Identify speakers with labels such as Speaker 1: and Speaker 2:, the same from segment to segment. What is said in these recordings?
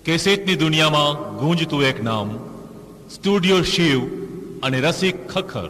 Speaker 1: કેસેટની દુનિયામાં ગૂંજતું એક નામ, સ્ટુડિયો શિવ અને રસિક ખખર.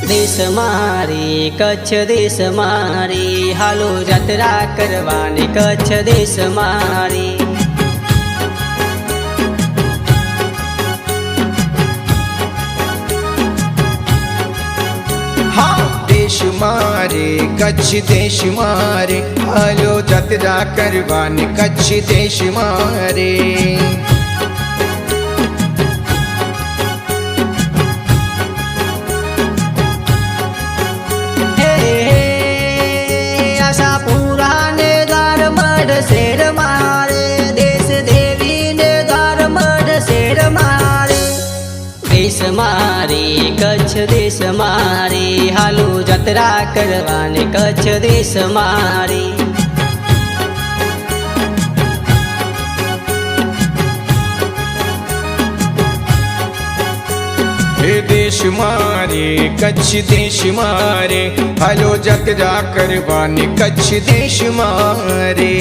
Speaker 2: देश मारी कच्छ देश मारी हालो यात्रा करवानी कच्छ देश मारी.
Speaker 3: देश मारे कच्छ देश मारे हालो यात्रा करवानी कच्छ देश मारे.
Speaker 2: शेर मारे देश देवी ने द्वार मढ़ शेर मारे. देश मारे कच्छ देश मारे हालो यात्रा करवाने कच्छ देश मारे.
Speaker 3: देश मारे कच्छ देश मारे हालो यात्रा करवानी कच्छ देश मारे.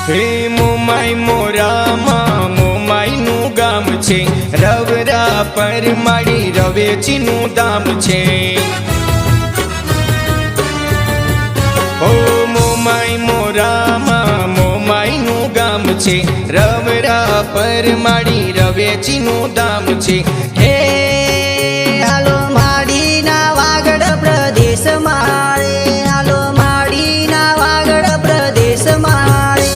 Speaker 3: हे मोमाई मोराમાં મોમાઈનું ગામ છે, રવરા પર મારી રવેચીનું ધામ છે. ઓ મોમાઈ મોરામાં મોમાઈનું ગામ છે, રવરા પર મારી રવેચીનું ધામ છે. હે